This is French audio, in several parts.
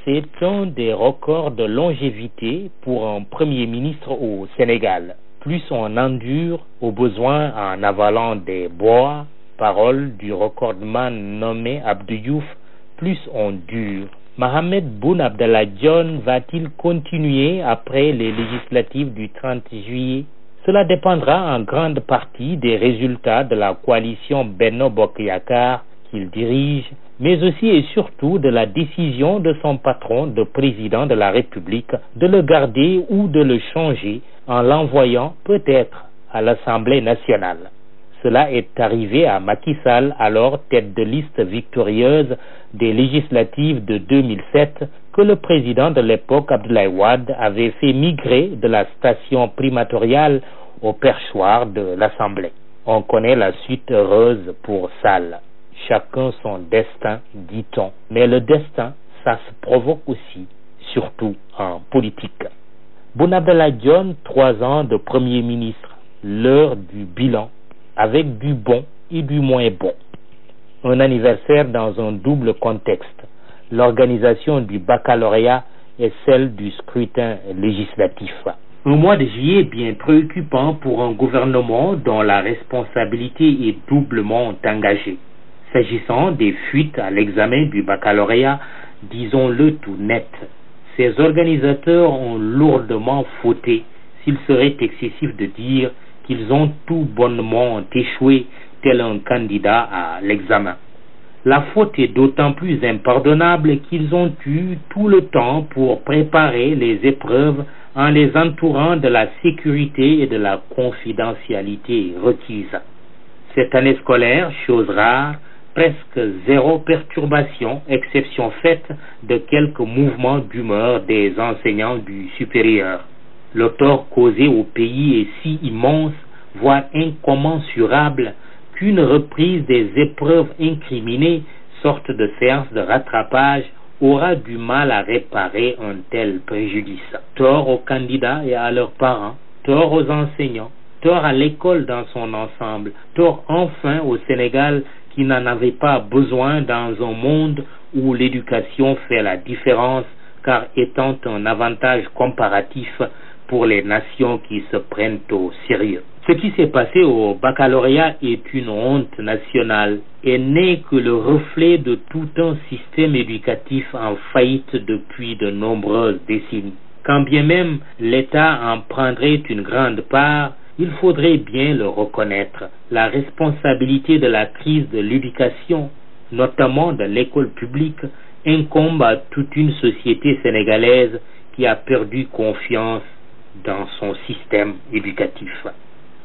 C'est un des records de longévité pour un premier ministre au Sénégal. Plus on endure, au besoin en avalant des bois, parole du recordman nommé Abdou Diouf, plus on dure. Mohamed Boun Abdallah Dionne va-t-il continuer après les législatives du 30 juillet? Cela dépendra en grande partie des résultats de la coalition Benno Bokk Yakaar qu'il dirige, mais aussi et surtout de la décision de son patron de président de la République de le garder ou de le changer en l'envoyant peut-être à l'Assemblée nationale. Cela est arrivé à Macky Sall, alors tête de liste victorieuse des législatives de 2007, que le président de l'époque, Abdoulaye Wade, avait fait migrer de la station primatoriale au perchoir de l'Assemblée. On connaît la suite heureuse pour Sall. Chacun son destin, dit-on. Mais le destin, ça se provoque aussi, surtout en politique. Boun Abdallah Dionne, 3 ans de Premier ministre, l'heure du bilan, avec du bon et du moins bon. Un anniversaire dans un double contexte, l'organisation du baccalauréat et celle du scrutin législatif. Un mois de juillet bien préoccupant pour un gouvernement dont la responsabilité est doublement engagée. S'agissant des fuites à l'examen du baccalauréat, disons-le tout net, ces organisateurs ont lourdement fauté s'il serait excessif de dire qu'ils ont tout bonnement échoué tel un candidat à l'examen. La faute est d'autant plus impardonnable qu'ils ont eu tout le temps pour préparer les épreuves en les entourant de la sécurité et de la confidentialité requises. Cette année scolaire, chose rare, presque zéro perturbation, exception faite de quelques mouvements d'humeur des enseignants du supérieur. Le tort causé au pays est si immense, voire incommensurable, qu'une reprise des épreuves incriminées, sorte de séance de rattrapage, aura du mal à réparer un tel préjudice. Tort aux candidats et à leurs parents, tort aux enseignants, tort à l'école dans son ensemble, tort enfin au Sénégal qui n'en avait pas besoin dans un monde où l'éducation fait la différence, car étant un avantage comparatif pour les nations qui se prennent au sérieux. Ce qui s'est passé au baccalauréat est une honte nationale et n'est que le reflet de tout un système éducatif en faillite depuis de nombreuses décennies. Quand bien même l'État en prendrait une grande part, il faudrait bien le reconnaître. La responsabilité de la crise de l'éducation, notamment de l'école publique, incombe à toute une société sénégalaise qui a perdu confiance dans son système éducatif.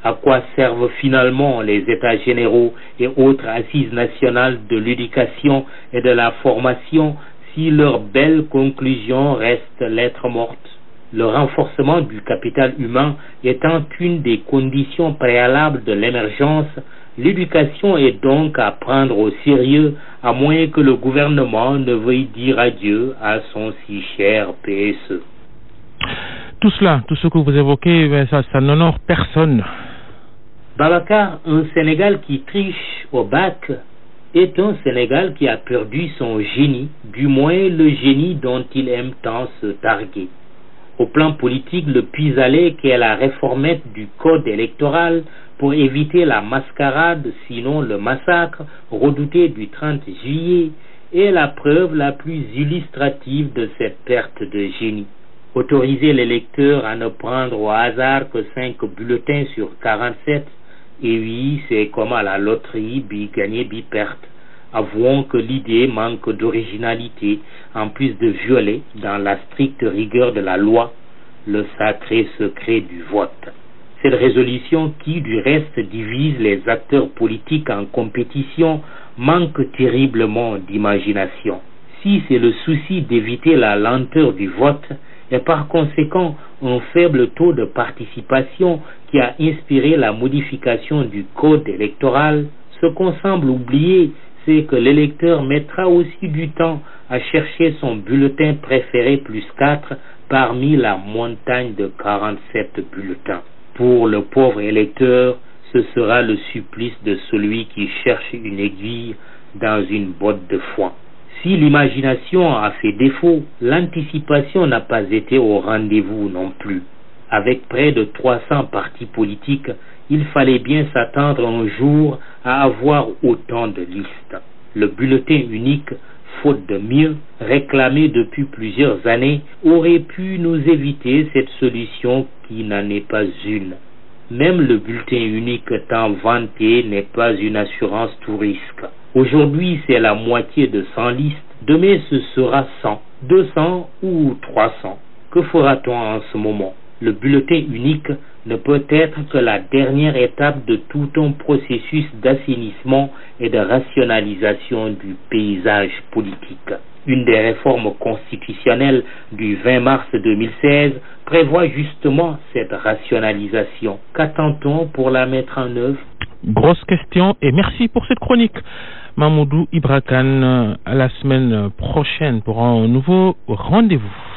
À quoi servent finalement les États généraux et autres assises nationales de l'éducation et de la formation si leurs belles conclusions restent lettres mortes? Le renforcement du capital humain étant une des conditions préalables de l'émergence, l'éducation est donc à prendre au sérieux, à moins que le gouvernement ne veuille dire adieu à son si cher PSE. Tout cela, tout ce que vous évoquez, ça n'honore personne. Babacar, un Sénégal qui triche au bac est un Sénégal qui a perdu son génie, du moins le génie dont il aime tant se targuer. Au plan politique, le pis-aller qu'est la réformette du code électoral pour éviter la mascarade, sinon le massacre, redouté du 30 juillet, est la preuve la plus illustrative de cette perte de génie. Autoriser l'électeur à ne prendre au hasard que 5 bulletins sur 47, et oui, c'est comme à la loterie, bi gagné, bi perte. Avouons que l'idée manque d'originalité, en plus de violer, dans la stricte rigueur de la loi, le sacré secret du vote. Cette résolution qui, du reste, divise les acteurs politiques en compétition, manque terriblement d'imagination. Si c'est le souci d'éviter la lenteur du vote, et par conséquent un faible taux de participation qui a inspiré la modification du code électoral, ce qu'on semble oublier, c'est que l'électeur mettra aussi du temps à chercher son bulletin préféré plus 4 parmi la montagne de 47 bulletins. Pour le pauvre électeur, ce sera le supplice de celui qui cherche une aiguille dans une botte de foin. Si l'imagination a fait défaut, l'anticipation n'a pas été au rendez-vous non plus. Avec près de 300 partis politiques, il fallait bien s'attendre un jour à avoir autant de listes. Le bulletin unique, faute de mieux, réclamé depuis plusieurs années, aurait pu nous éviter cette solution qui n'en est pas une. Même le bulletin unique tant vanté n'est pas une assurance tout risque. Aujourd'hui, c'est la moitié de 100 listes. Demain, ce sera 100, 200 ou 300. Que fera-t-on en ce moment? Le bulletin unique ne peut être que la dernière étape de tout un processus d'assainissement et de rationalisation du paysage politique. Une des réformes constitutionnelles du 20 mars 2016 prévoit justement cette rationalisation. Qu'attend-on pour la mettre en œuvre? Grosse question et merci pour cette chronique. Mamoudou Ibra Kane, à la semaine prochaine pour un nouveau rendez-vous.